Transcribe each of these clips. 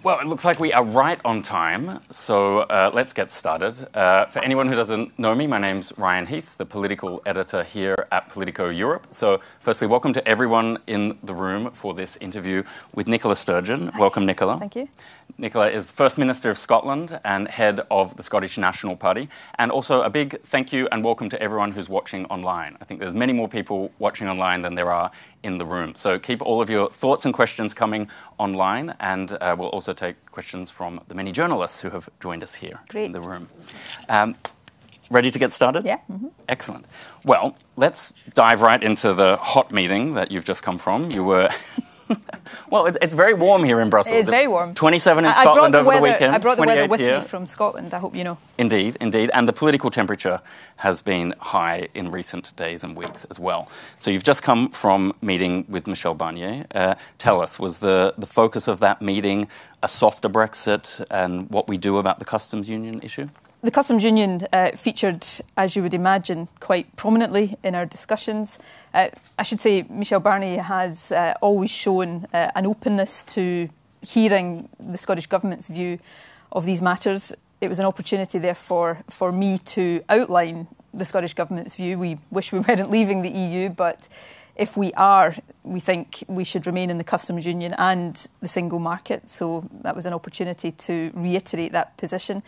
Well, it looks like we are right on time, so let's get started. For anyone who doesn't know me, my name's Ryan Heath, the political editor here at Politico Europe. So firstly, welcome to everyone in the room for this interview with Nicola Sturgeon. Hi. Welcome, Nicola. Thank you. Nicola is the First Minister of Scotland and head of the Scottish National Party. And also a big thank you and welcome to everyone who's watching online. I think there's many more people watching online than there are in the room. So keep all of your thoughts and questions coming online, and we'll also take questions from the many journalists who have joined us here in the room. Ready to get started? Yeah. Mm-hmm. Excellent. Well, let's dive right into the hot meeting that you've just come from. You were... Well, it's very warm here in Brussels. It is very warm. 27 in Scotland over the weekend. I brought the weather with here. me from Scotland, I hope you know. Indeed, indeed. And the political temperature has been high in recent days and weeks as well. So you've just come from meeting with Michel Barnier. Tell us, was the focus of that meeting a softer Brexit and what we do about the customs union issue? The customs union featured, as you would imagine, quite prominently in our discussions. I should say Michel Barnier has always shown an openness to hearing the Scottish Government's view of these matters. It was an opportunity, therefore, for me to outline the Scottish Government's view. We wish we weren't leaving the EU, but if we are, we think we should remain in the customs union and the single market. So that was an opportunity to reiterate that position.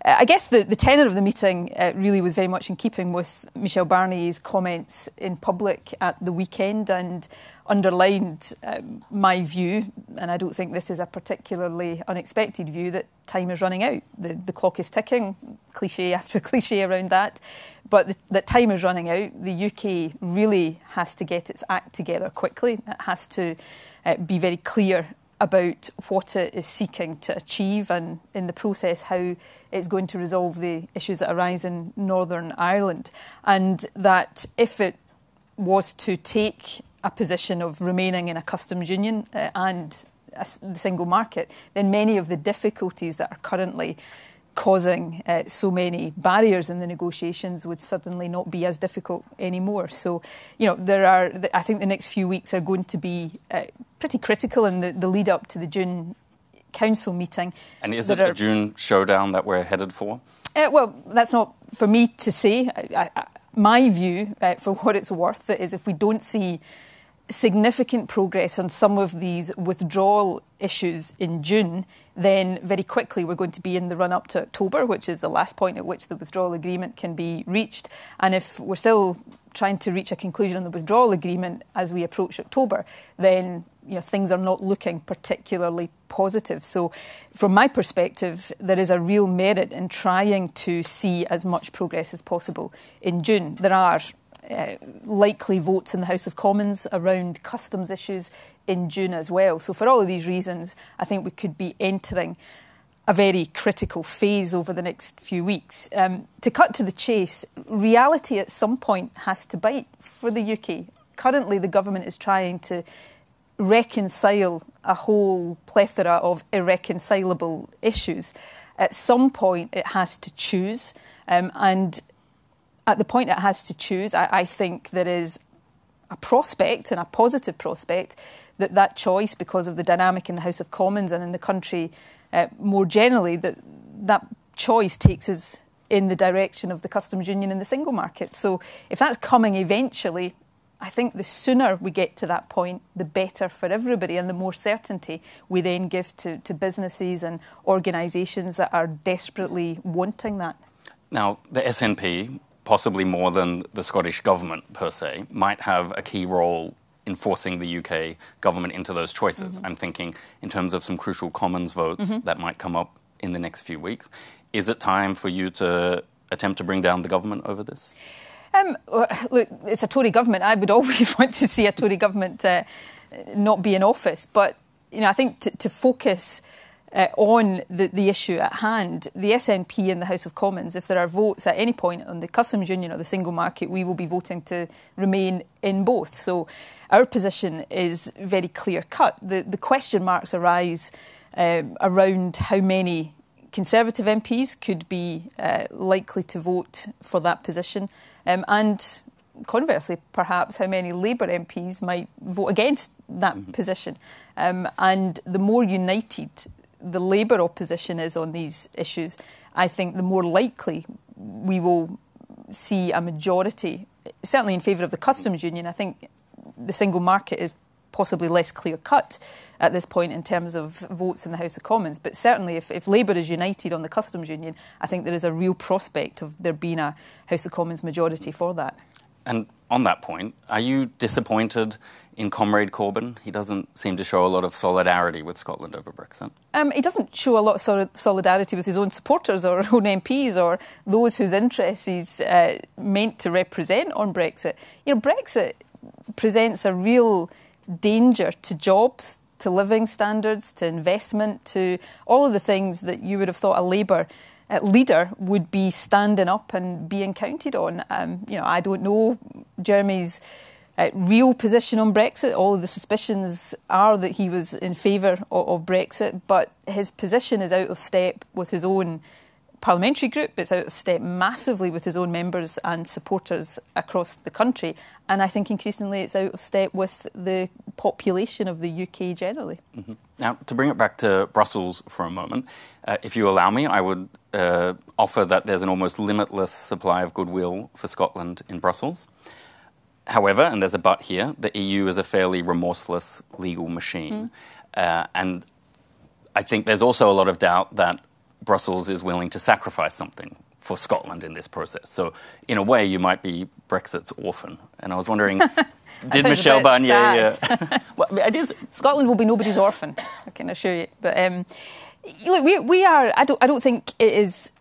I guess the tenor of the meeting really was very much in keeping with Michel Barnier's comments in public at the weekend and underlined my view, and I don't think this is a particularly unexpected view, that time is running out. The clock is ticking, cliché after cliché around that, but that time is running out. The UK really has to get its act together quickly. It has to be very clear about what it is seeking to achieve and, in the process, how it's going to resolve the issues that arise in Northern Ireland. And that if it was to take a position of remaining in a customs union and the single market, then many of the difficulties that are currently causing so many barriers in the negotiations would suddenly not be as difficult anymore. So, I think the next few weeks are going to be pretty critical in the lead up to the June Council meeting. And is it a June showdown that we're headed for? Well, that's not for me to say. My view, for what it's worth, is if we don't see significant progress on some of these withdrawal issues in June, then very quickly we're going to be in the run-up to October, which is the last point at which the withdrawal agreement can be reached. And if we're still trying to reach a conclusion on the withdrawal agreement as we approach October, then things are not looking particularly positive. So from my perspective, there is a real merit in trying to see as much progress as possible in June. There are likely votes in the House of Commons around customs issues in June as well. So for all of these reasons, I think we could be entering a very critical phase over the next few weeks. To cut to the chase, reality at some point has to bite for the UK. Currently, the government is trying to reconcile a whole plethora of irreconcilable issues. At some point, it has to choose, and at the point it has to choose, I think there is a prospect, and a positive prospect, that choice, because of the dynamic in the House of Commons and in the country more generally, that choice takes us in the direction of the customs union and the single market. So if that's coming eventually, I think the sooner we get to that point, the better for everybody, and the more certainty we then give to businesses and organisations that are desperately wanting that. Now, the SNP, possibly more than the Scottish Government per se, might have a key role in forcing the UK government into those choices. I'm thinking in terms of some crucial Commons votes that might come up in the next few weeks. Is it time for you to attempt to bring down the government over this? Look, it's a Tory government. I would always want to see a Tory government not be in office. But I think to focus on the issue at hand, the SNP in the House of Commons, if there are votes at any point on the customs union or the single market, we will be voting to remain in both. So our position is very clear-cut. The question marks arise around how many Conservative MPs could be likely to vote for that position, and conversely, perhaps, how many Labour MPs might vote against that position. And the more united the Labour opposition is on these issues, I think the more likely we will see a majority, certainly in favour of the customs union. I think the single market is possibly less clear-cut at this point in terms of votes in the House of Commons. But certainly if Labour is united on the customs union, I think there is a real prospect of there being a House of Commons majority for that. And on that point, are you disappointed in Comrade Corbyn? He doesn't seem to show a lot of solidarity with Scotland over Brexit. He doesn't show a lot of solidarity with his own supporters or own MPs or those whose interests he's meant to represent on Brexit. You know, Brexit presents a real danger to jobs, to living standards, to investment, to all of the things that you would have thought a Labour leader would be standing up and being counted on. You know, I don't know Jeremy's real position on Brexit. All of the suspicions are that he was in favour of Brexit, but his position is out of step with his own parliamentary group. It's out of step massively with his own members and supporters across the country. And I think increasingly it's out of step with the population of the UK generally. Mm-hmm. Now, to bring it back to Brussels for a moment, if you allow me, I would offer that there's an almost limitless supply of goodwill for Scotland in Brussels. However, and there's a but here, the EU is a fairly remorseless legal machine. And I think there's also a lot of doubt that Brussels is willing to sacrifice something for Scotland in this process. So, in a way, you might be Brexit's orphan. And I was wondering, did Michel Barnier... well, it is, Scotland will be nobody's orphan, I can assure you. But look, we are... I don't think it is,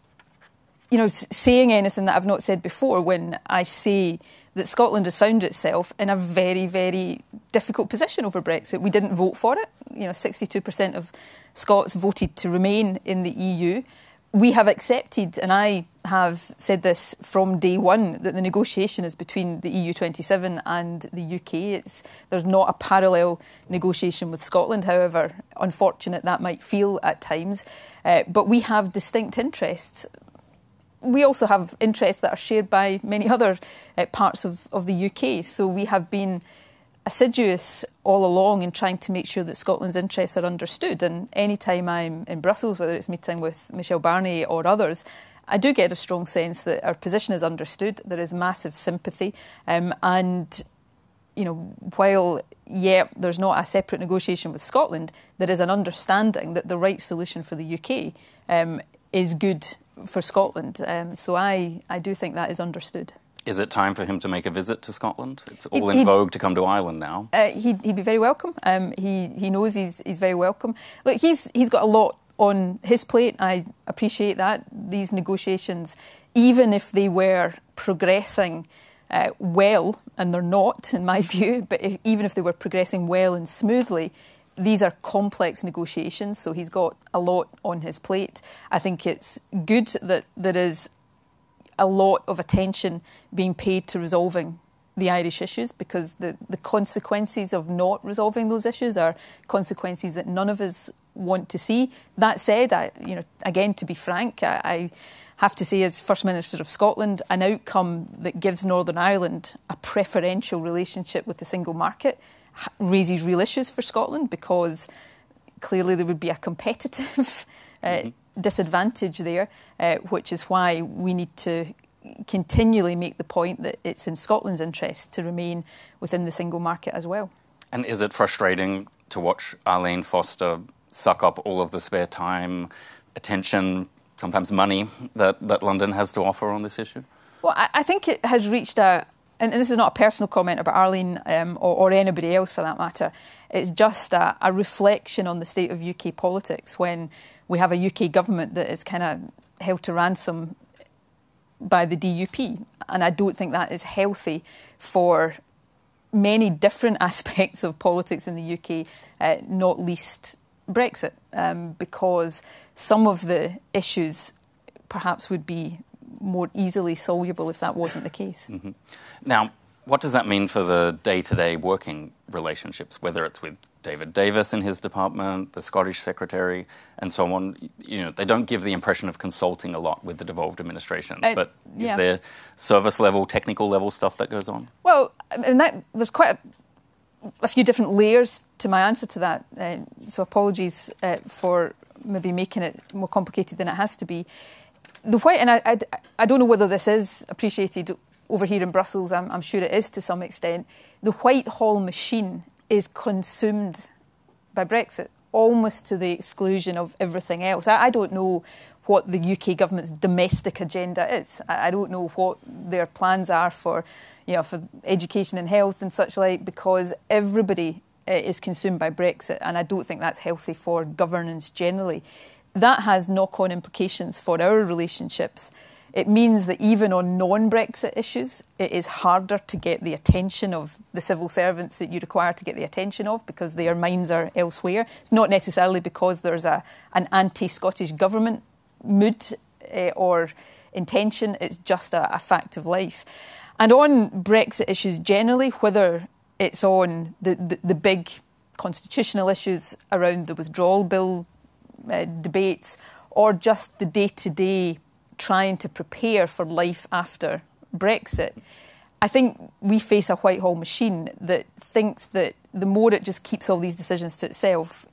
you know, saying anything that I've not said before when I say that Scotland has found itself in a very, very difficult position over Brexit. We didn't vote for it. You know, 62% of Scots voted to remain in the EU. We have accepted, and I have said this from day one, that the negotiation is between the EU27 and the UK. There's not a parallel negotiation with Scotland, however unfortunate that might feel at times. But we have distinct interests. We also have interests that are shared by many other parts of the UK. So we have been assiduous all along in trying to make sure that Scotland's interests are understood. And any time I'm in Brussels, whether it's meeting with Michel Barnier or others, I do get a strong sense that our position is understood. There is massive sympathy. And, you know, while, there's not a separate negotiation with Scotland, there is an understanding that the right solution for the UK is good for Scotland. So I do think that is understood. Is it time for him to make a visit to Scotland? It's all in vogue to come to Ireland now. He'd be very welcome. He knows he's very welcome. Look, he's got a lot on his plate. I appreciate that. These negotiations, even if they were progressing well, and they're not, in my view, but even if they were progressing well and smoothly, these are complex negotiations, so he's got a lot on his plate. I think it's good that there is a lot of attention being paid to resolving the Irish issues, because the consequences of not resolving those issues are consequences that none of us want to see. That said, again, to be frank, I have to say, as First Minister of Scotland, an outcome that gives Northern Ireland a preferential relationship with the single market raises real issues for Scotland, because clearly there would be a competitive disadvantage there, which is why we need to continually make the point that it's in Scotland's interest to remain within the single market as well. And is it frustrating to watch Arlene Foster suck up all of the spare time, attention, sometimes money that London has to offer on this issue? Well, I think it has reached and this is not a personal comment about Arlene or anybody else for that matter, it's just a reflection on the state of UK politics when we have a UK government that is kind of held to ransom by the DUP. And I don't think that is healthy for many different aspects of politics in the UK, not least Brexit, because some of the issues perhaps would be more easily soluble if that wasn't the case. Mm-hmm. Now, what does that mean for the day-to-day working relationships, whether it's with David Davis in his department, the Scottish Secretary, and so on? You know, they don't give the impression of consulting a lot with the devolved administration, but is there service-level, technical-level stuff that goes on? Well, and there's quite a few different layers to my answer to that, so apologies for maybe making it more complicated than it has to be. I don't know whether this is appreciated over here in Brussels. I'm sure it is to some extent. The Whitehall machine is consumed by Brexit, almost to the exclusion of everything else. I don't know what the UK government's domestic agenda is. I don't know what their plans are for education and health and such like, because everybody is consumed by Brexit, and I don't think that's healthy for governance generally. That has knock-on implications for our relationships. It means that even on non-Brexit issues, it is harder to get the attention of the civil servants that you require to get the attention of, because their minds are elsewhere. It's not necessarily because there's an anti-Scottish government mood or intention. It's just a fact of life. And on Brexit issues generally, whether it's on the big constitutional issues around the withdrawal bill debates, or just the day-to-day trying to prepare for life after Brexit, I think we face a Whitehall machine that thinks that the more it just keeps all these decisions to itself,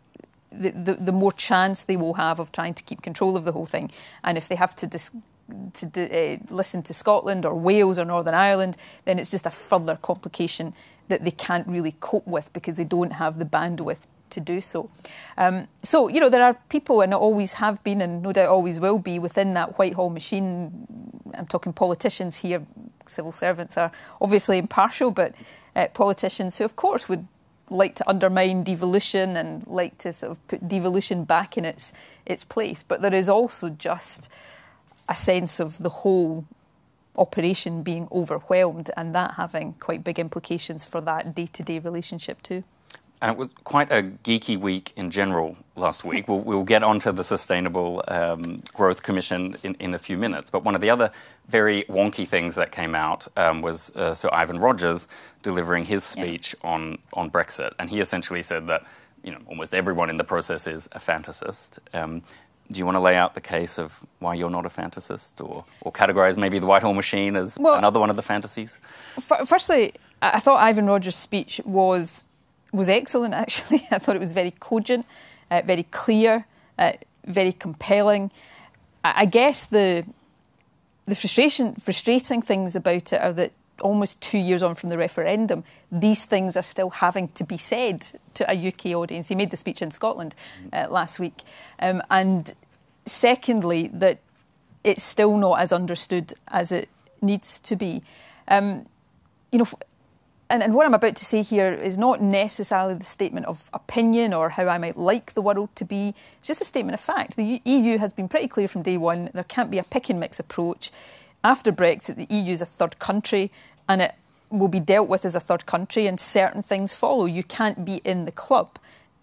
the more chance they will have of trying to keep control of the whole thing. And if they have to listen to Scotland or Wales or Northern Ireland, then it's just a further complication that they can't really cope with, because they don't have the bandwidth to do so. So, there are people, and always have been, and no doubt always will be, within that Whitehall machine. I'm talking politicians here. Civil servants are obviously impartial, but politicians who, of course, would like to undermine devolution and like to sort of put devolution back in its place. But there is also just a sense of the whole operation being overwhelmed, and that having quite big implications for that day-to-day relationship too. And it was quite a geeky week in general last week. We'll get onto the Sustainable Growth Commission in a few minutes. But one of the other very wonky things that came out was Sir Ivan Rogers delivering his speech on Brexit. And he essentially said that almost everyone in the process is a fantasist. Do you want to lay out the case of why you're not a fantasist, or categorise maybe the Whitehall machine as another one of the fantasies? Firstly, I thought Ivan Rogers' speech was excellent, actually. I thought it was very cogent, very clear, very compelling. I guess the frustrating things about it are that almost 2 years on from the referendum, these things are still having to be said to a UK audience. He made the speech in Scotland last week. And secondly, that it's still not as understood as it needs to be. And what I'm about to say here is not necessarily the statement of opinion or how I might like the world to be. It's just a statement of fact. The EU has been pretty clear from day one. There can't be a pick and mix approach. After Brexit, the EU is a third country, and it will be dealt with as a third country, and certain things follow. You can't be in the club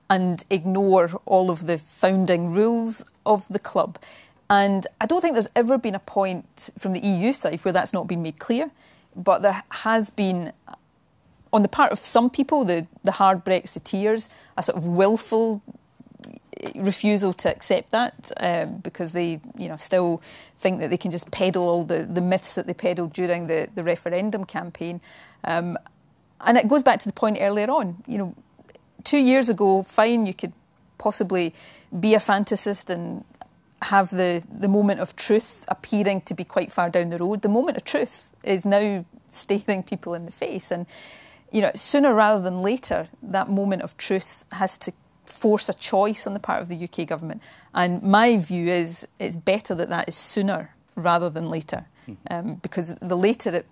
and ignore all of the founding rules of the club. And I don't think there's ever been a point from the EU side where that's not been made clear. But there has been, on the part of some people, the hard Brexiteers, a sort of willful refusal to accept that because they still think that they can just peddle all the myths that they peddled during the referendum campaign. And it goes back to the point earlier on. 2 years ago, fine, you could possibly be a fantasist and have the moment of truth appearing to be quite far down the road. The moment of truth is now staring people in the face. And sooner rather than later, that moment of truth has to force a choice on the part of the UK government. And my view is it's better that is sooner rather than later. Because the later it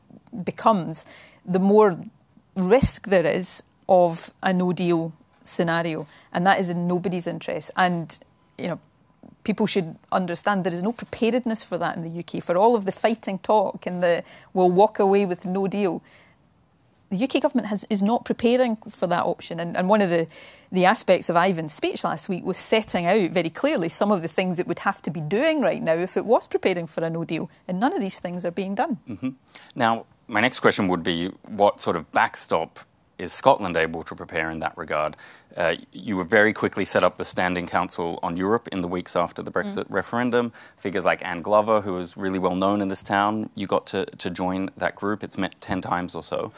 becomes, the more risk there is of a no-deal scenario. And that is in nobody's interest. And, people should understand there is no preparedness for that in the UK. For all of the fighting talk and we'll walk away with no deal, the UK government is not preparing for that option. And one of the aspects of Ivan's speech last week was setting out very clearly some of the things it would have to be doing right now if it was preparing for a no deal. And none of these things are being done. Mm-hmm. Now, my next question would be, what sort of backstop is Scotland able to prepare in that regard? You were very quickly set up the Standing Council on Europe in the weeks after the Brexit referendum. Figures like Anne Glover, who is really well known in this town, you got to join that group. It's met 10 times or so.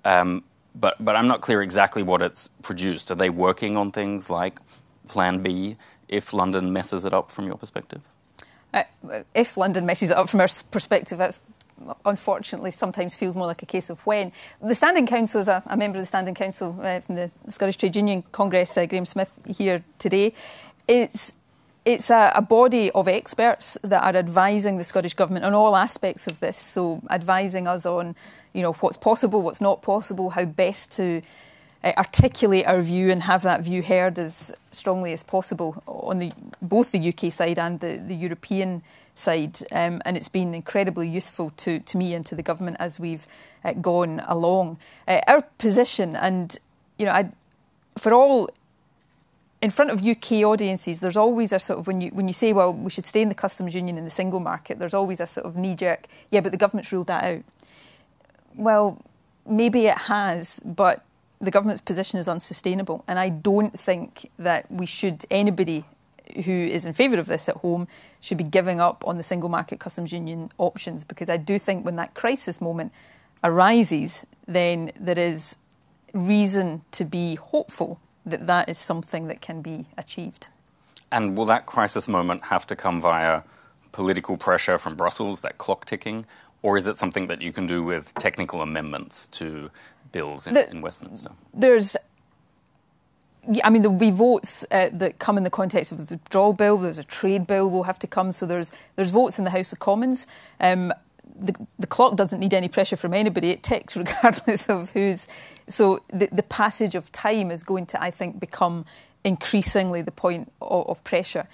But I'm not clear exactly what it's produced. Are they working on things like Plan B if London messes it up from your perspective? If London messes it up from our perspective, that's unfortunately sometimes feels more like a case of when. The Standing Council is a member of the Standing Council from the Scottish Trade Union Congress, Graham Smith, here today. It's a body of experts that are advising the Scottish Government on all aspects of this, so advising us on, what's possible, what's not possible, how best to articulate our view and have that view heard as strongly as possible on both the UK side and the European side. And it's been incredibly useful to me and to the government as we've gone along. Our position, and for all in front of UK audiences, there's always a sort of, when you say, well, we should stay in the customs union and the single market, there's always a sort of knee-jerk, yeah, but the government's ruled that out. Well, maybe it has, but the government's position is unsustainable, and I don't think that anybody who is in favour of this at home should be giving up on the single market customs union options, because I do think when that crisis moment arises, then there is reason to be hopeful that that is something that can be achieved. And will that crisis moment have to come via political pressure from Brussels, that clock ticking, or is it something that you can do with technical amendments to bills in Westminster? There'll be votes that come in the context of the withdrawal bill. There's a trade bill will have to come. So there's votes in the House of Commons. The clock doesn't need any pressure from anybody. It ticks regardless of who's... So the passage of time is going to, I think, become increasingly the point of pressure.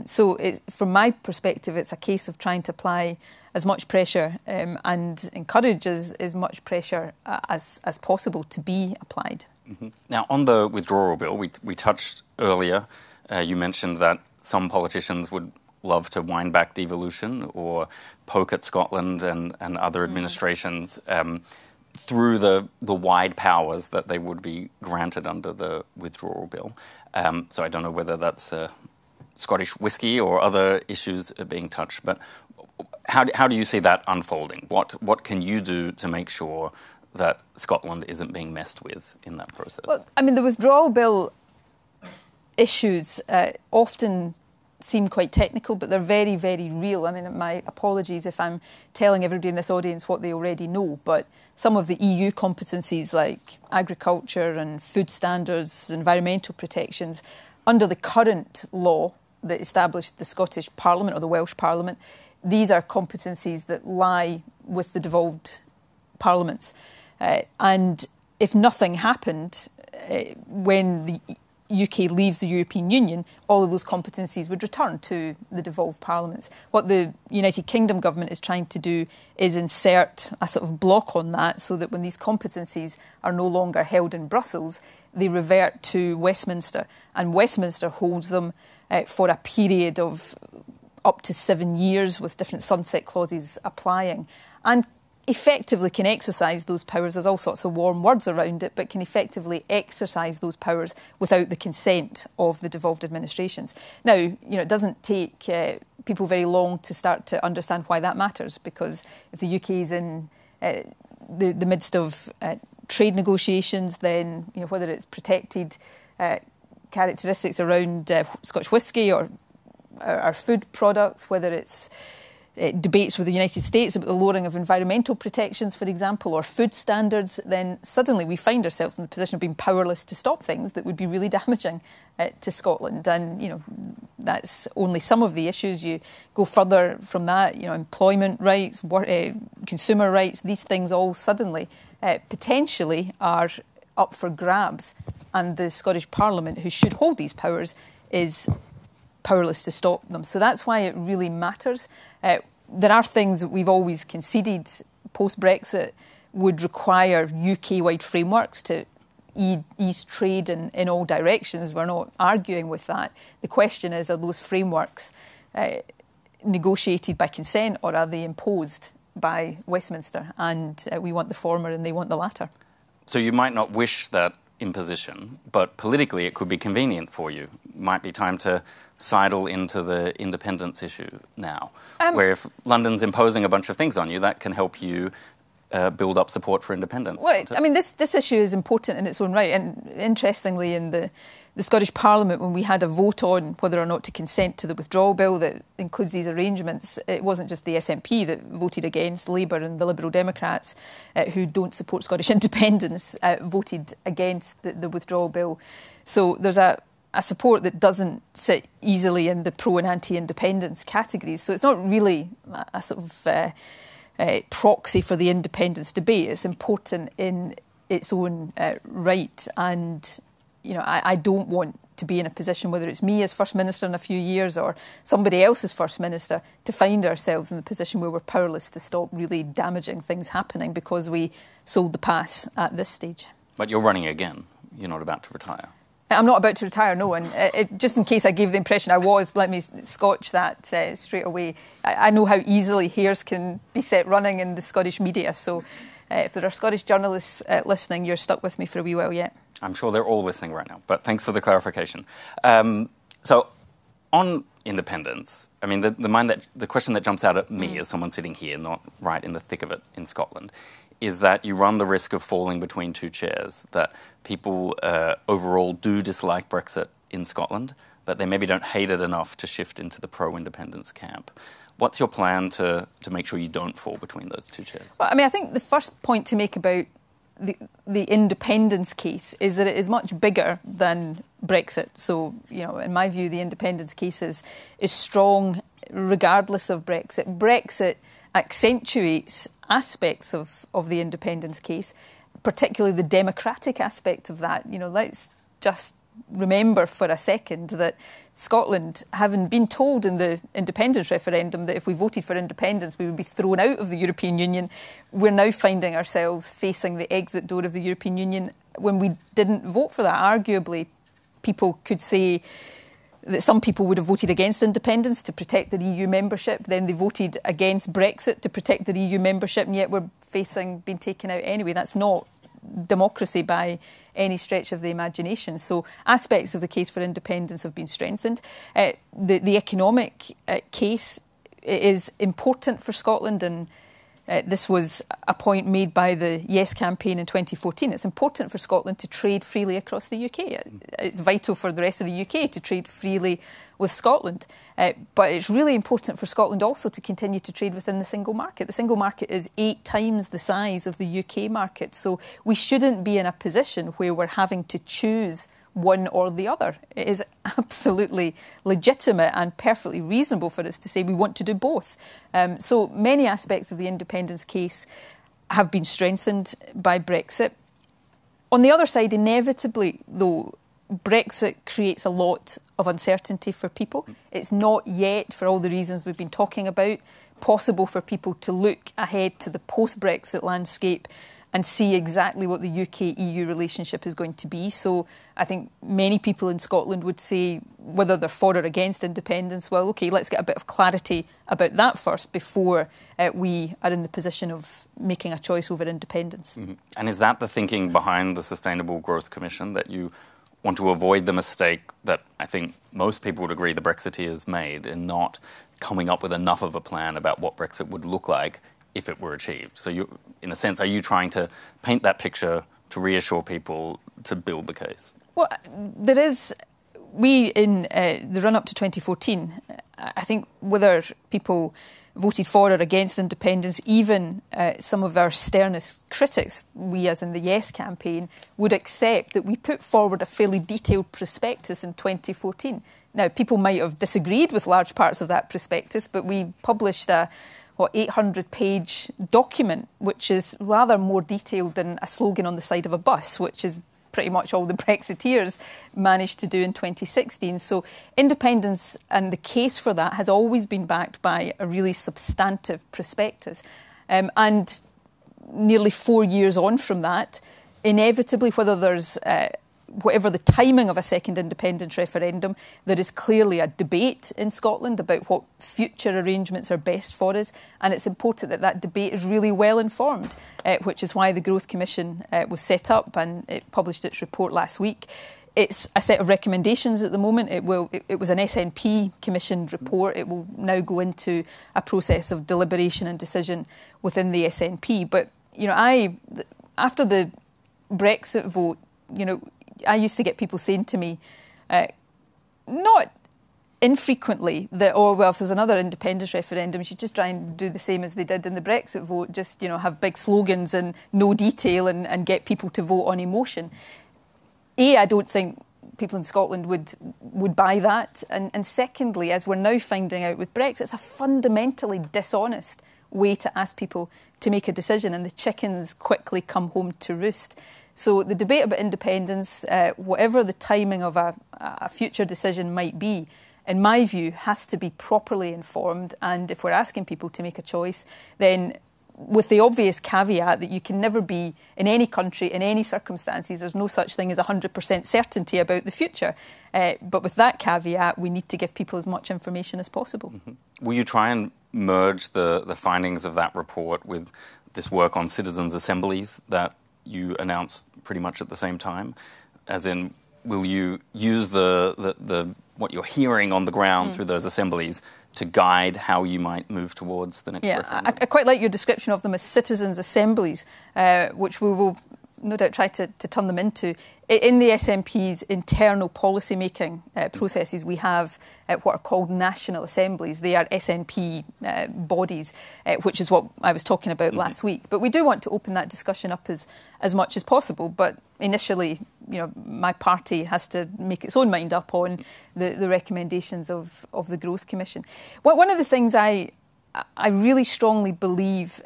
So from my perspective, it's a case of trying to apply as much pressure and encourage as much pressure as possible to be applied. Mm-hmm. Now, on the withdrawal bill, we touched earlier, you mentioned that some politicians would love to wind back devolution or poke at Scotland and other administrations through the wide powers that they would be granted under the withdrawal bill. So I don't know whether that's Scottish whisky or other issues are being touched, but how do you see that unfolding? What can you do to make sure that Scotland isn't being messed with in that process? Well, the withdrawal bill issues often seem quite technical, but they're very, very real. My apologies if I'm telling everybody in this audience what they already know, but some of the EU competencies like agriculture and food standards, environmental protections, under the current law that established the Scottish Parliament or the Welsh Parliament, these are competencies that lie with the devolved parliaments. And if nothing happened when the UK leaves the European Union, all of those competencies would return to the devolved parliaments. What the United Kingdom government is trying to do is insert a sort of block on that so that when these competencies are no longer held in Brussels, they revert to Westminster. And Westminster holds them for a period of up to 7 years with different sunset clauses applying, and effectively can exercise those powers. There's all sorts of warm words around it, but can effectively exercise those powers without the consent of the devolved administrations. Now, it doesn't take people very long to start to understand why that matters, because if the UK is in the midst of trade negotiations, then whether it's protected characteristics around Scotch whisky or our food products, whether it's debates with the United States about the lowering of environmental protections, for example, or food standards, then suddenly we find ourselves in the position of being powerless to stop things that would be really damaging to Scotland. And, that's only some of the issues. You go further from that, employment rights, consumer rights, these things all suddenly potentially are up for grabs. And the Scottish Parliament, who should hold these powers, is powerless to stop them. So that's why it really matters. There are things that we've always conceded post-Brexit would require UK-wide frameworks to ease trade in all directions. We're not arguing with that. The question is, are those frameworks negotiated by consent or are they imposed by Westminster? And we want the former and they want the latter. So you might not wish that imposition, but politically it could be convenient for you. Might be time to sidle into the independence issue now, where if London's imposing a bunch of things on you, that can help you build up support for independence. Well, I mean, this issue is important in its own right. And interestingly, in the Scottish Parliament, when we had a vote on whether or not to consent to the withdrawal bill that includes these arrangements, it wasn't just the SNP that voted against. Labour and the Liberal Democrats, who don't support Scottish independence, voted against the withdrawal bill. So there's a support that doesn't sit easily in the pro and anti-independence categories. So it's not really a sort of proxy for the independence debate. It's important in its own right. And, you know, I don't want to be in a position, whether it's me as First Minister in a few years or somebody else as First Minister, to find ourselves in the position where we're powerless to stop really damaging things happening because we sold the pass at this stage. But you're running again. You're not about to retire. I'm not about to retire, no, and just in case I gave the impression I was, let me scotch that straight away. I know how easily hairs can be set running in the Scottish media, so if there are Scottish journalists listening, you're stuck with me for a wee while yet. I'm sure they're all listening right now, but thanks for the clarification. So on independence, I mean, the question that jumps out at me as someone sitting here, not right in the thick of it in Scotland, is that you run the risk of falling between two chairs, that people overall do dislike Brexit in Scotland, but they maybe don't hate it enough to shift into the pro-independence camp. What's your plan to make sure you don't fall between those two chairs? Well, I mean, I think the first point to make about the independence case is that it is much bigger than Brexit. So, you know, in my view, the independence case is strong regardless of Brexit. Brexit accentuates aspects of the independence case, particularly the democratic aspect of that. You know, let's just remember for a second that Scotland, having been told in the independence referendum that if we voted for independence we would be thrown out of the European Union, we're now finding ourselves facing the exit door of the European Union when we didn't vote for that. Arguably, people could say that some people would have voted against independence to protect their EU membership, then they voted against Brexit to protect their EU membership, and yet we're facing being taken out anyway. That's not democracy by any stretch of the imagination. So aspects of the case for independence have been strengthened. The economic case is important for Scotland, and this was a point made by the Yes campaign in 2014. It's important for Scotland to trade freely across the UK. It's vital for the rest of the UK to trade freely with Scotland. But it's really important for Scotland also to continue to trade within the single market. The single market is 8 times the size of the UK market. So we shouldn't be in a position where we're having to choose one or the other. It is absolutely legitimate and perfectly reasonable for us to say we want to do both. So many aspects of the independence case have been strengthened by Brexit. On the other side, inevitably, though, Brexit creates a lot of uncertainty for people. It's not yet, for all the reasons we've been talking about, possible for people to look ahead to the post-Brexit landscape and see exactly what the UK-EU relationship is going to be. So I think many people in Scotland would say whether they're for or against independence, well, OK, let's get a bit of clarity about that first before we are in the position of making a choice over independence. Mm-hmm. And is that the thinking behind the Sustainable Growth Commission, that you want to avoid the mistake that I think most people would agree the Brexiteers made in not coming up with enough of a plan about what Brexit would look like if it were achieved? So you, in a sense, are you trying to paint that picture to reassure people to build the case? Well, there is, in the run-up to 2014, I think whether people voted for or against independence, even some of our sternest critics, we as in the Yes campaign, would accept that we put forward a fairly detailed prospectus in 2014. Now, people might have disagreed with large parts of that prospectus, but we published a 800-page document, which is rather more detailed than a slogan on the side of a bus, which is pretty much all the Brexiteers managed to do in 2016. So independence and the case for that has always been backed by a really substantive prospectus. And nearly 4 years on from that, inevitably, whether there's whatever the timing of a second independence referendum, there is clearly a debate in Scotland about what future arrangements are best for us, and it's important that that debate is really well informed, which is why the Growth Commission was set up, and it published its report last week. It's a set of recommendations at the moment. It was an SNP commissioned report. It will now go into a process of deliberation and decision within the SNP. But after the Brexit vote, I used to get people saying to me, not infrequently, that, if there's another independence referendum, you should just try and do the same as they did in the Brexit vote, just, have big slogans and no detail and get people to vote on emotion. I don't think people in Scotland would buy that. And secondly, as we're now finding out with Brexit, it's a fundamentally dishonest way to ask people to make a decision, and the chickens quickly come home to roost. So the debate about independence, whatever the timing of a future decision might be, in my view, has to be properly informed. And if we're asking people to make a choice, then with the obvious caveat that you can never be, in any country, in any circumstances, there's no such thing as 100% certainty about the future. But with that caveat, we need to give people as much information as possible. Mm-hmm. Will you try and merge the findings of that report with this work on citizens' assemblies that you announced pretty much at the same time? As in, will you use the what you're hearing on the ground through those assemblies to guide how you might move towards the next referendum? I quite like your description of them as citizens' assemblies, which we will no doubt try to turn them into. In the SNP's internal policy-making processes, we have what are called national assemblies. They are SNP bodies, which is what I was talking about last week. But we do want to open that discussion up as much as possible. But initially, my party has to make its own mind up on the recommendations of the Growth Commission. One of the things I really strongly believe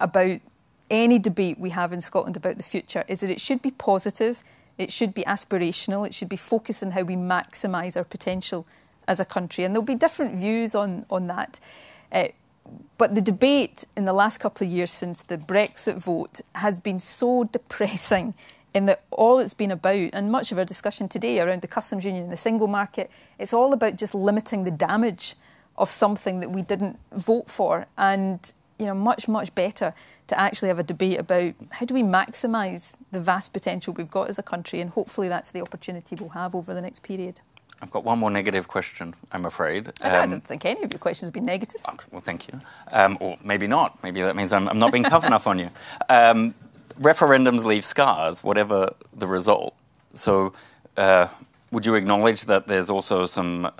about any debate we have in Scotland about the future is that it should be positive, it should be aspirational, it should be focused on how we maximise our potential as a country. And there'll be different views on that. But the debate in the last couple of years since the Brexit vote has been so depressing in that all it's been about, and much of our discussion today around the customs union and the single market, it's all about just limiting the damage of something that we didn't vote for. And much, much better to actually have a debate about how do we maximise the vast potential we've got as a country, and hopefully that's the opportunity we'll have over the next period. I've got one more negative question, I'm afraid. I don't think any of your questions have been negative. Okay, well, thank you. Or maybe not. Maybe that means I'm not being tough enough on you. Referendums leave scars, whatever the result. So would you acknowledge that there's also some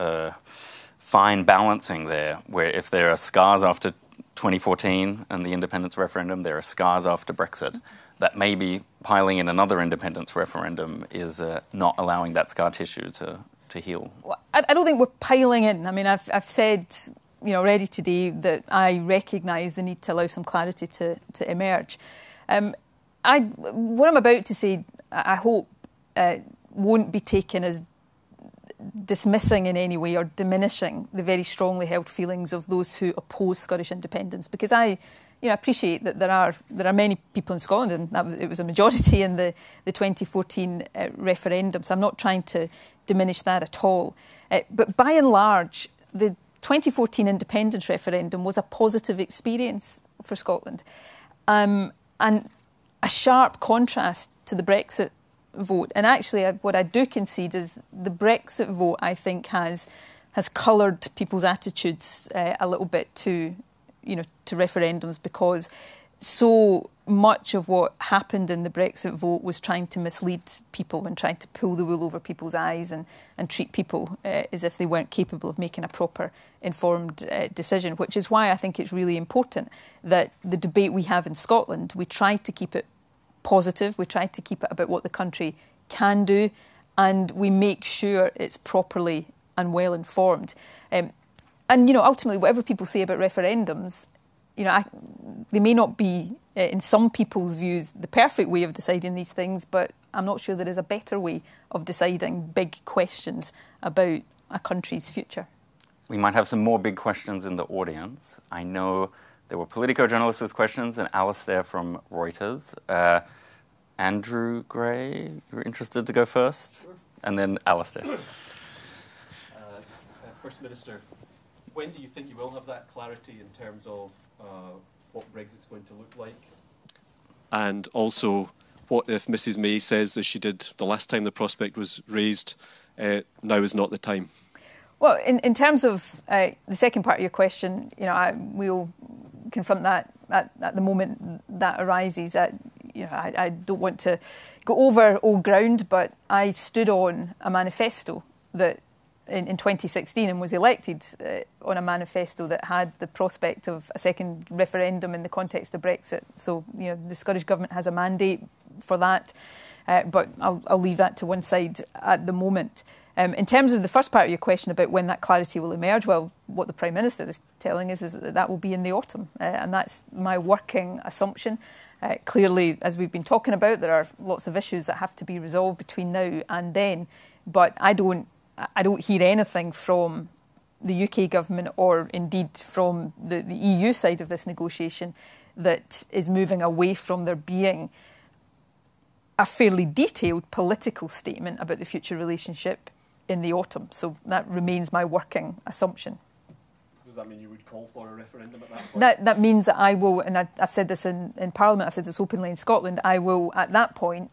fine balancing there, where if there are scars after 2014 and the independence referendum, there are scars after Brexit, that maybe piling in another independence referendum is not allowing that scar tissue to heal? Well, I don't think we're piling in. I mean, I've said already today that I recognise the need to allow some clarity to emerge. What I'm about to say, I hope, won't be taken as dismissing in any way or diminishing the very strongly held feelings of those who oppose Scottish independence, because I appreciate that there are many people in Scotland, and it was a majority in the 2014 referendum, so I'm not trying to diminish that at all. But by and large, the 2014 independence referendum was a positive experience for Scotland, and a sharp contrast to the Brexit vote. And actually, what I do concede is the Brexit vote, I think, has coloured people's attitudes a little bit to referendums, because so much of what happened in the Brexit vote was trying to mislead people and trying to pull the wool over people's eyes and treat people as if they weren't capable of making a proper informed decision, which is why I think it's really important that the debate we have in Scotland, we try to keep it positive, we try to keep it about what the country can do, and we make sure it's properly and well informed. And ultimately, whatever people say about referendums, they may not be, in some people's views, the perfect way of deciding these things, but I'm not sure there is a better way of deciding big questions about a country's future. We might have some more big questions in the audience. I know there were Politico journalists with questions, and Alistair from Reuters. Andrew Gray, you're interested to go first? Sure. And then Alistair. First Minister, when do you think you will have that clarity in terms of what Brexit's going to look like? And also, what if Mrs May says, as she did the last time the prospect was raised, now is not the time? Well, in terms of the second part of your question, we'll confront that at the moment that arises. I don't want to go over old ground, but I stood on a manifesto that in 2016 and was elected on a manifesto that had the prospect of a second referendum in the context of Brexit. So, the Scottish Government has a mandate for that, but I'll leave that to one side at the moment. In terms of the first part of your question about when that clarity will emerge, well, what the Prime Minister is telling us is that will be in the autumn, and that's my working assumption. Clearly, as we've been talking about, there are lots of issues that have to be resolved between now and then, but I don't hear anything from the UK government or indeed from the EU side of this negotiation that is moving away from there being a fairly detailed political statement about the future relationship in the autumn. So that remains my working assumption. Does that mean you would call for a referendum at that point? That means that I will, and I've said this in Parliament, I've said this openly in Scotland, I will at that point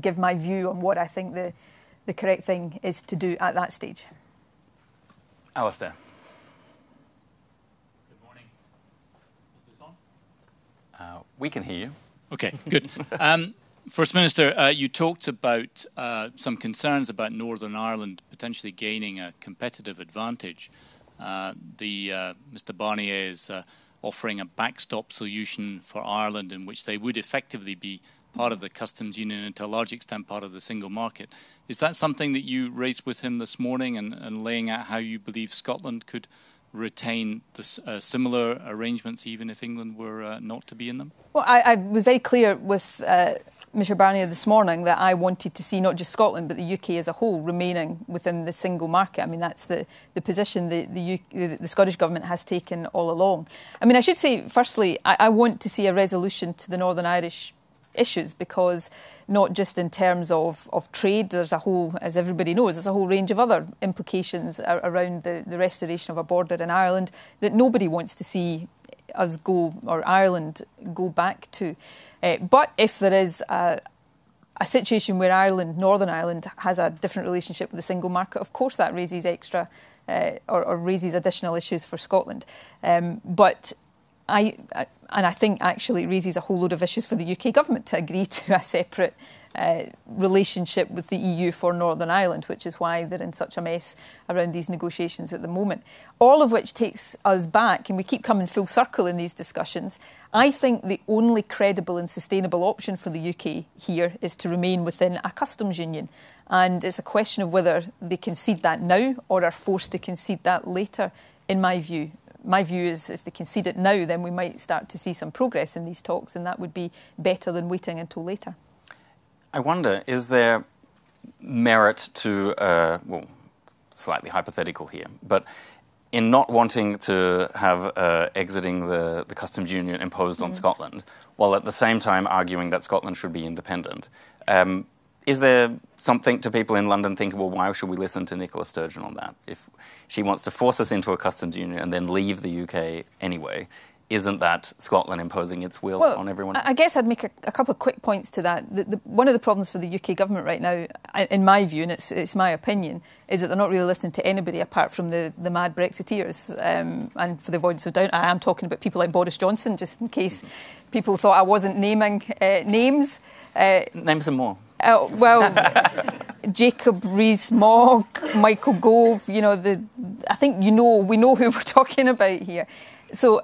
give my view on what I think the correct thing is to do at that stage. Alistair. Good morning. Is this on? We can hear you. Okay, good. First Minister, you talked about some concerns about Northern Ireland potentially gaining a competitive advantage. Mr Barnier is offering a backstop solution for Ireland in which they would effectively be part of the customs union and to a large extent part of the single market. Is that something that you raised with him this morning and laying out how you believe Scotland could retain similar arrangements even if England were not to be in them? Well, I was very clear with Mr Barnier this morning that I wanted to see not just Scotland but the UK as a whole remaining within the single market. I mean, that's the position the Scottish Government has taken all along. I mean, I should say, firstly, I want to see a resolution to the Northern Irish issues, because not just in terms of trade, there's a whole, as everybody knows, there's a whole range of other implications around the restoration of a border in Ireland that nobody wants to see us go, or Ireland go back to. But if there is a situation where Northern Ireland has a different relationship with the single market, of course that raises extra or raises additional issues for Scotland. But I think actually it raises a whole load of issues for the UK government to agree to a separate relationship with the EU for Northern Ireland, which is why they're in such a mess around these negotiations at the moment. All of which takes us back, and we keep coming full circle in these discussions. I think the only credible and sustainable option for the UK here is to remain within a customs union. And it's a question of whether they concede that now or are forced to concede that later, in my view. My view is if they concede it now, then we might start to see some progress in these talks, and that would be better than waiting until later. I wonder, is there merit to, well, slightly hypothetical here, but in not wanting to have exiting the customs union imposed on Scotland, while at the same time arguing that Scotland should be independent, is there something to people in London thinking, well, why should we listen to Nicola Sturgeon on that? If she wants to force us into a customs union and then leave the UK anyway, isn't that Scotland imposing its will on everyone else? I guess I'd make a couple of quick points to that. One of the problems for the UK government right now, in my view, and it's my opinion, is that they're not really listening to anybody apart from the mad Brexiteers. And for the avoidance of doubt, I am talking about people like Boris Johnson, just in case people thought I wasn't naming names. Name some more. Well, Jacob Rees-Mogg, Michael Gove, I think we know who we're talking about here. So,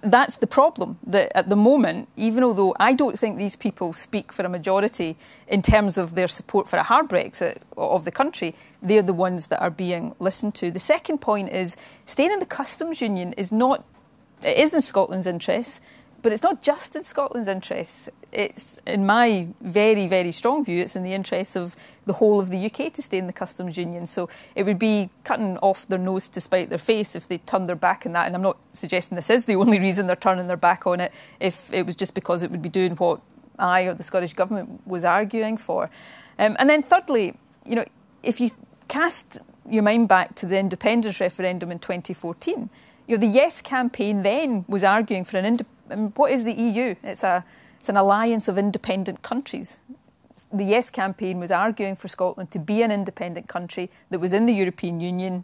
that's the problem, that at the moment, even although I don't think these people speak for a majority in terms of their support for a hard Brexit of the country, they're the ones that are being listened to. The second point is staying in the customs union it is in Scotland's interests, but it's not just in Scotland's interests. It's, in my very, very strong view, it's in the interests of the whole of the UK to stay in the customs union. So it would be cutting off their nose to spite their face if they turned their back on that. And I'm not suggesting this is the only reason they're turning their back on it, if it was just because it would be doing what I or the Scottish Government was arguing for. And then thirdly, if you cast your mind back to the independence referendum in 2014, the Yes campaign then was arguing for what is the EU? It's an alliance of independent countries. The Yes campaign was arguing for Scotland to be an independent country that was in the European Union,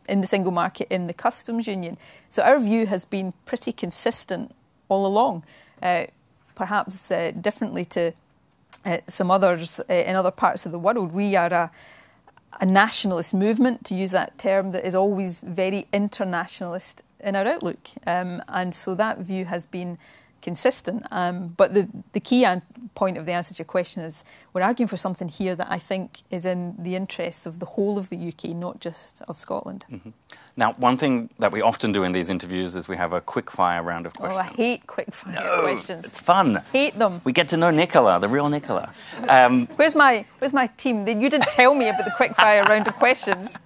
in the single market, in the customs union. So our view has been pretty consistent all along. Perhaps differently to some others in other parts of the world, we are a nationalist movement, to use that term, that is always very internationalist in our outlook. And so that view has been consistent. But the key point of the answer to your question is we're arguing for something here that I think is in the interests of the whole of the UK, not just of Scotland. Mm-hmm. Now, one thing that we often do in these interviews is we have a quick-fire round of questions. Oh, I hate quick-fire questions. It's fun. Hate them. We get to know Nicola, the real Nicola. Where's my team? You didn't tell me about the quick-fire round of questions.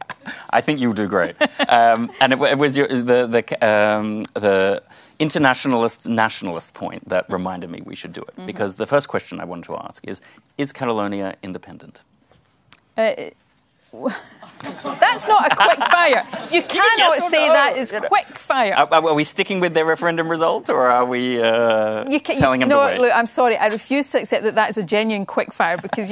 I think you'll do great. And it was the internationalist nationalist point that reminded me we should do it. Mm-hmm. Because the first question I wanted to ask is Catalonia independent? That's not a quick fire. You cannot say that is quick fire. Are we sticking with their referendum result, or are we telling them to wait? Look, I'm sorry. I refuse to accept that is a genuine quick fire, because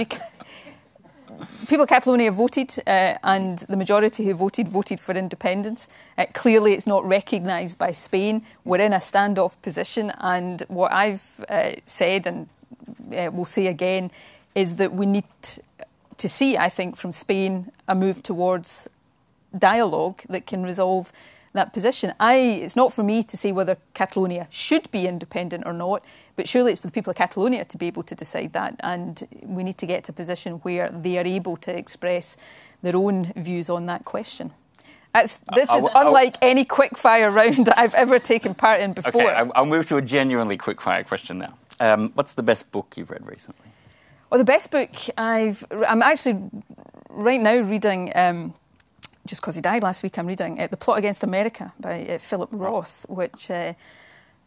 people of Catalonia voted, and the majority who voted for independence. Clearly, it's not recognised by Spain. We're in a standoff position, and what I've said, and will say again, is that we need to see, I think, from Spain a move towards dialogue that can resolve that position. It's not for me to say whether Catalonia should be independent or not, but surely it's for the people of Catalonia to be able to decide that, and we need to get to a position where they are able to express their own views on that question. This is unlike any quick-fire round that I've ever taken part in before. Okay, I'll move to a genuinely quick-fire question now. What's the best book you've read recently? Well, the best book I'm actually right now reading, just because he died last week, I'm reading The Plot Against America by Philip Roth, which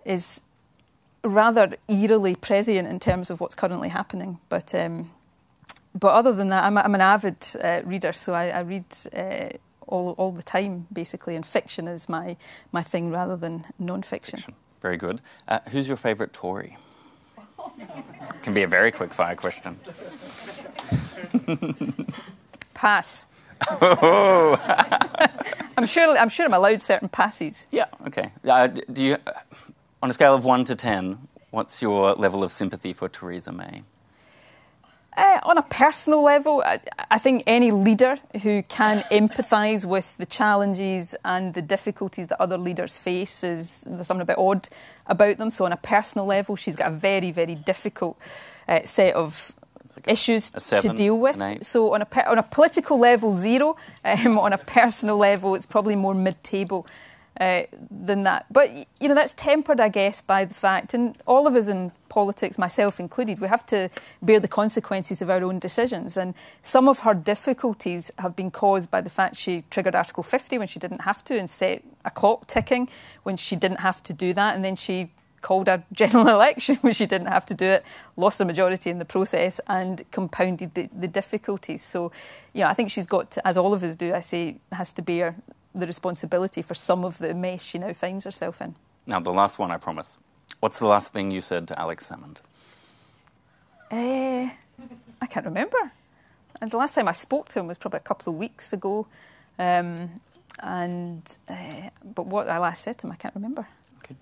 is rather eerily prescient in terms of what's currently happening. But other than that, I'm an avid reader, so I read all the time, basically, and fiction is my thing rather than non-fiction. Very good. Who's your favourite Tory? Can be a very quick-fire question. Pass. Oh. I'm sure I'm allowed certain passes. Yeah. Okay. Do you, on a scale of 1 to 10, what's your level of sympathy for Theresa May? On a personal level, I think any leader who can empathise with the challenges and the difficulties that other leaders face there's something a bit odd about them. So on a personal level, she's got a very, very difficult set of issues to deal with. So on a political level, 0. On a personal level, it's probably more mid-table than that. But, that's tempered, I guess, by the fact, and all of us in politics, myself included, we have to bear the consequences of our own decisions. And some of her difficulties have been caused by the fact she triggered Article 50 when she didn't have to, and set a clock ticking when she didn't have to do that. And then she called a general election when she didn't have to do it, lost a majority in the process, and compounded the difficulties. So, I think she's got to, as all of us do, has to bear the responsibility for some of the mess she now finds herself in. Now, the last one, I promise. What's the last thing you said to Alex Salmond? I can't remember. And the last time I spoke to him was probably a couple of weeks ago. But what I last said to him, I can't remember. Okay.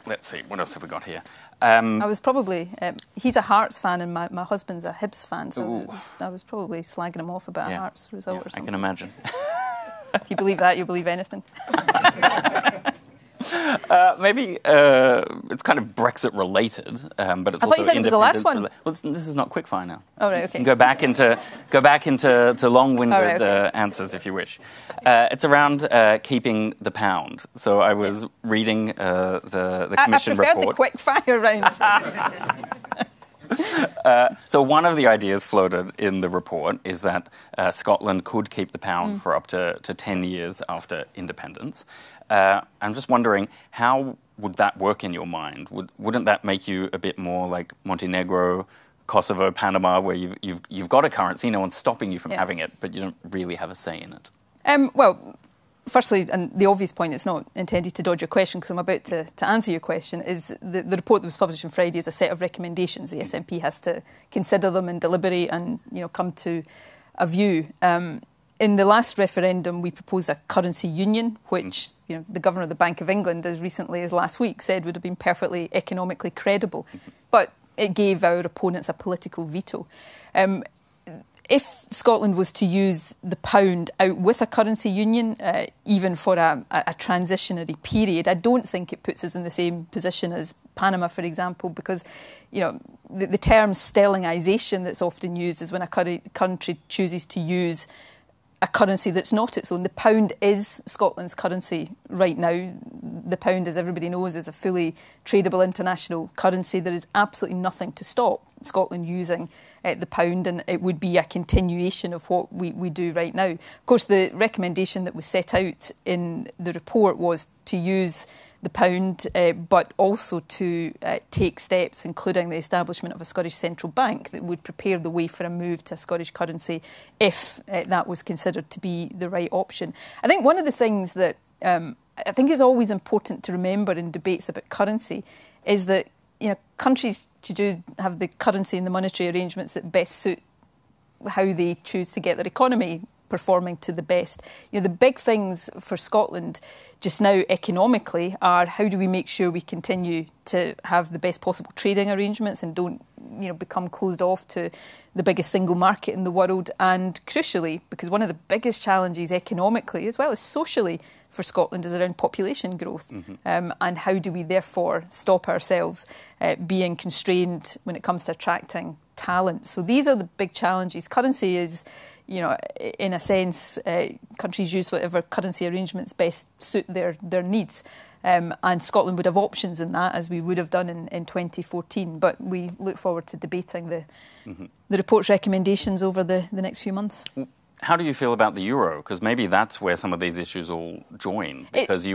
Let's see, what else have we got here? I was probably... he's a Hearts fan and my husband's a Hibs fan, so I was probably slagging him off about a Hearts result or something. I can imagine. If you believe that, you'll believe anything. Maybe it's kind of Brexit related, but it's I thought you said it was the last one. Well, this is not quickfire now. Oh, right, okay. You can go back into long-winded answers if you wish. It's around keeping the pound. So I was reading the Commission report. I preferred the quick-fire round. So one of the ideas floated in the report is that Scotland could keep the pound for up to 10 years after independence. I'm just wondering, how would that work in your mind? Wouldn't that make you a bit more like Montenegro, Kosovo, Panama, where you've got a currency, no one's stopping you from having it, but you don't really have a say in it? Well, firstly, and the obvious point, it's not intended to dodge your question because I'm about to answer your question, is the report that was published on Friday is a set of recommendations. The SNP has to consider them and deliberate and come to a view. in the last referendum, we proposed a currency union, which the Governor of the Bank of England, as recently as last week, said would have been perfectly economically credible. But it gave our opponents a political veto. If Scotland was to use the pound out with a currency union, even for a transitionary period, I don't think it puts us in the same position as Panama, for example, because the term sterlingisation that's often used is when a country chooses to use a currency that's not its own. The pound is Scotland's currency right now. The pound, as everybody knows, is a fully tradable international currency. There is absolutely nothing to stop Scotland using the pound, and it would be a continuation of what we do right now. Of course, the recommendation that was set out in the report was to use the pound, but also to take steps, including the establishment of a Scottish central bank that would prepare the way for a move to a Scottish currency if that was considered to be the right option. I think one of the things that I think is always important to remember in debates about currency is that countries should have the currency and the monetary arrangements that best suit how they choose to get their economy performing to the best. The big things for Scotland just now economically are how do we make sure we continue to have the best possible trading arrangements and don't become closed off to the biggest single market in the world, and crucially, because one of the biggest challenges economically as well as socially for Scotland is around population growth, and how do we therefore stop ourselves being constrained when it comes to attracting talent. So these are the big challenges. Currency is, in a sense, countries use whatever currency arrangements best suit their needs. And Scotland would have options in that, as we would have done in 2014. But we look forward to debating the report's recommendations over the next few months. How do you feel about the euro? Because maybe that's where some of these issues all join. Because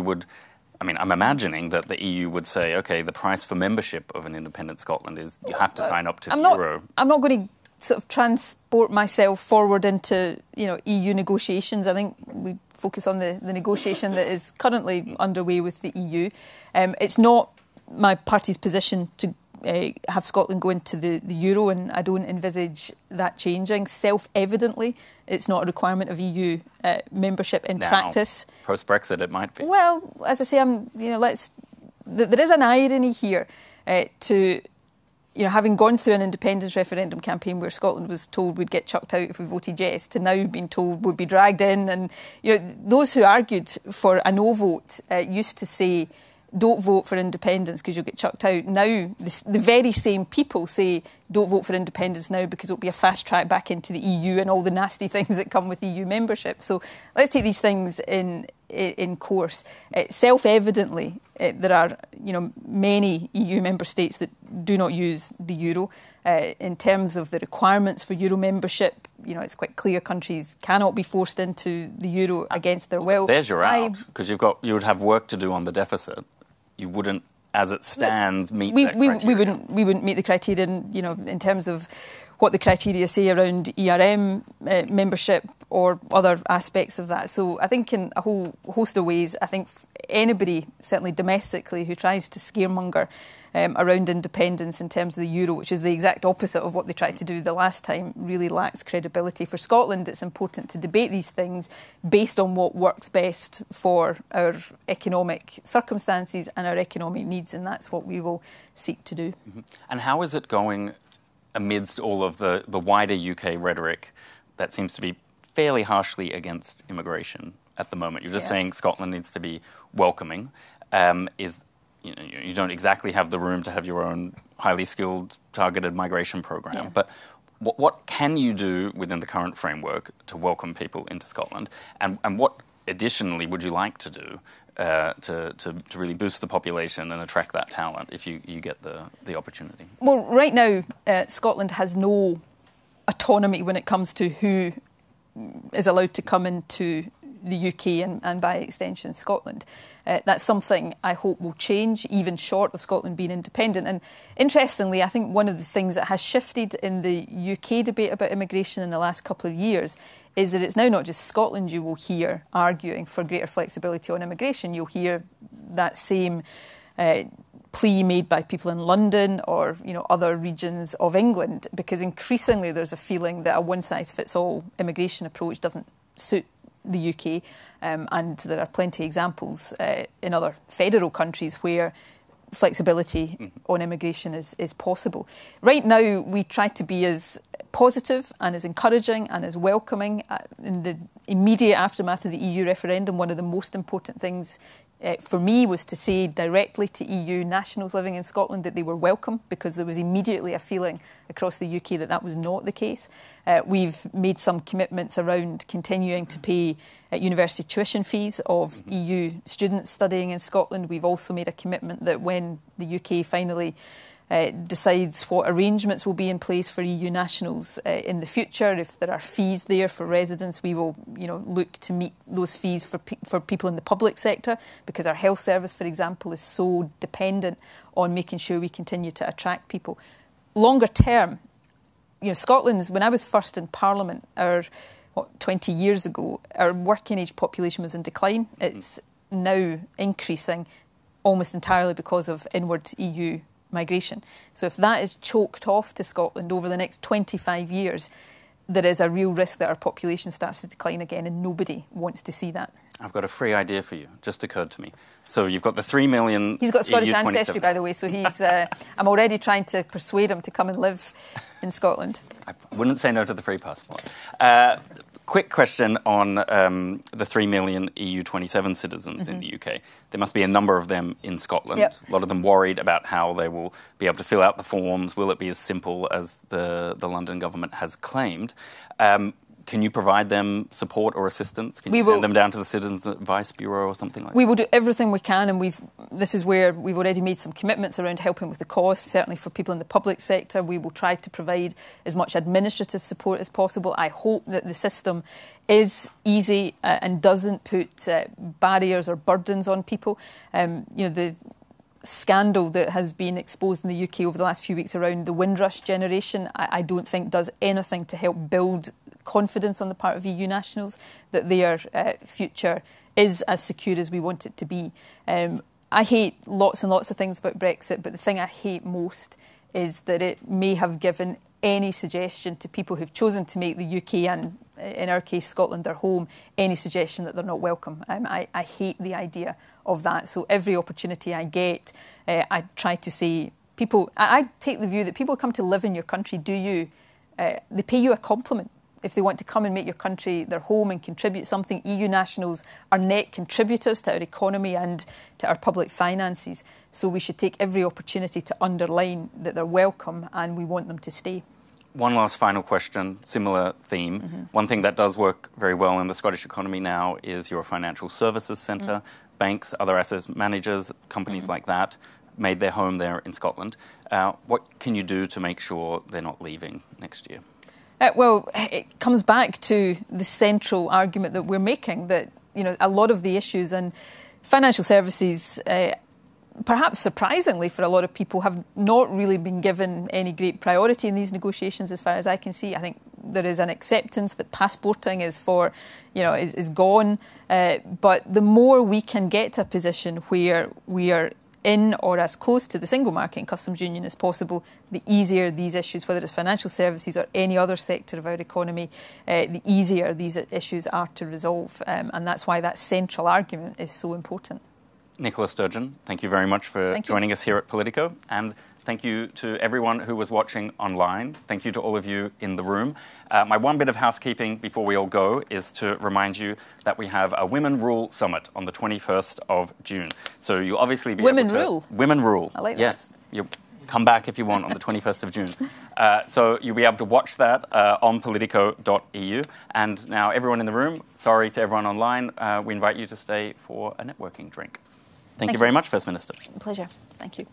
I'm imagining that the EU would say, OK, the price for membership of an independent Scotland is you have to sign up to the euro. I'm not going to sort of transport myself forward into EU negotiations. I think we focus on the negotiation that is currently underway with the EU. It's not my party's position to have Scotland go into the euro, and I don't envisage that changing. Self-evidently, it's not a requirement of EU membership in practice. Post-Brexit, it might be. Well, as I say, there is an irony here to having gone through an independence referendum campaign where Scotland was told we'd get chucked out if we voted yes, to now being told we'd be dragged in. And those who argued for a no vote used to say, don't vote for independence because you'll get chucked out. Now, the very same people say, don't vote for independence now because it'll be a fast track back into the EU and all the nasty things that come with EU membership. So let's take these things in course. Self-evidently, there are many EU member states that do not use the euro. In terms of the requirements for euro membership, it's quite clear countries cannot be forced into the euro against their will. There's your out, because you would have work to do on the deficit. You wouldn't, as it stands, meet that criteria. We wouldn't meet the criteria, in terms of what the criteria say around ERM membership or other aspects of that. So I think in a whole host of ways, I think anybody, certainly domestically, who tries to scaremonger around independence in terms of the euro, which is the exact opposite of what they tried to do the last time, really lacks credibility. For Scotland, it's important to debate these things based on what works best for our economic circumstances and our economic needs, and that's what we will seek to do. And how is it going amidst all of the wider UK rhetoric that seems to be fairly harshly against immigration at the moment? You're just saying Scotland needs to be welcoming. You don't exactly have the room to have your own highly skilled targeted migration program. But what can you do within the current framework to welcome people into Scotland? And what additionally would you like to do to really boost the population and attract that talent if you get the opportunity? Well, right now, Scotland has no autonomy when it comes to who is allowed to come into the UK and by extension Scotland. That's something I hope will change, even short of Scotland being independent. And interestingly, I think one of the things that has shifted in the UK debate about immigration in the last couple of years is that it's now not just Scotland you will hear arguing for greater flexibility on immigration. You'll hear that same plea made by people in London or other regions of England, because increasingly there's a feeling that a one-size-fits-all immigration approach doesn't suit the UK, and there are plenty of examples in other federal countries where flexibility on immigration is possible. Right now, we try to be as positive and as encouraging and as welcoming. In the immediate aftermath of the EU referendum, one of the most important things for me was to say directly to EU nationals living in Scotland that they were welcome, because there was immediately a feeling across the UK that that was not the case. We've made some commitments around continuing to pay university tuition fees of EU students studying in Scotland. We've also made a commitment that when the UK finally decides what arrangements will be in place for EU nationals in the future, if there are fees there for residents, we will, look to meet those fees for people in the public sector, because our health service, for example, is so dependent on making sure we continue to attract people. Longer term, Scotland's, when I was first in Parliament, 20 years ago, our working age population was in decline. It's now increasing almost entirely because of inward EU migration. So if that is choked off to Scotland over the next 25 years, there is a real risk that our population starts to decline again, and nobody wants to see that. I've got a free idea for you, just occurred to me. So you've got the 3 million... He's got Scottish ancestry, by the way, so he's. I'm already trying to persuade him to come and live in Scotland. I wouldn't say no to the free passport. Quick question on the 3 million EU27 citizens in the UK. There must be a number of them in Scotland. Yep. A lot of them worried about how they will be able to fill out the forms. Will it be as simple as the London government has claimed? Can you provide them support or assistance? Can you send them down to the Citizens Advice Bureau or something like that? We will do everything we can, and this is where we've already made some commitments around helping with the costs, certainly for people in the public sector. We will try to provide as much administrative support as possible. I hope that the system is easy and doesn't put barriers or burdens on people. The scandal that has been exposed in the UK over the last few weeks around the Windrush generation, I don't think does anything to help build confidence on the part of EU nationals that their future is as secure as we want it to be. I hate lots and lots of things about Brexit, but the thing I hate most is that it may have given any suggestion to people who've chosen to make the UK, and in our case Scotland, their home, any suggestion that they're not welcome. I hate the idea of that. So every opportunity I get, I try to say, people, I take the view that people come to live in your country, they pay you a compliment if they want to come and make your country their home and contribute something. EU nationals are net contributors to our economy and to our public finances. So we should take every opportunity to underline that they're welcome and we want them to stay. One last final question, similar theme. One thing that does work very well in the Scottish economy now is your financial services centre. Banks, other asset managers, companies like that made their home there in Scotland. What can you do to make sure they're not leaving next year? Well, it comes back to the central argument that we're making, that a lot of the issues and financial services, perhaps surprisingly for a lot of people, have not really been given any great priority in these negotiations, as far as I can see. I think there is an acceptance that passporting is is gone. But the more we can get to a position where we are in or as close to the single market and customs union as possible, the easier these issues, whether it's financial services or any other sector of our economy, the easier these issues are to resolve. And that's why that central argument is so important. Nicola Sturgeon, thank you very much for joining us here at Politico. And thank you to everyone who was watching online. Thank you to all of you in the room. My one bit of housekeeping before we all go is to remind you that we have a Women Rule Summit on the 21st of June. So you'll obviously be Women able to... Rule? Women Rule. I like that. Yes. You come back if you want on the 21st of June. So you'll be able to watch that on politico.eu. And now everyone in the room, sorry to everyone online, we invite you to stay for a networking drink. Thank you very much, First Minister. Pleasure. Thank you.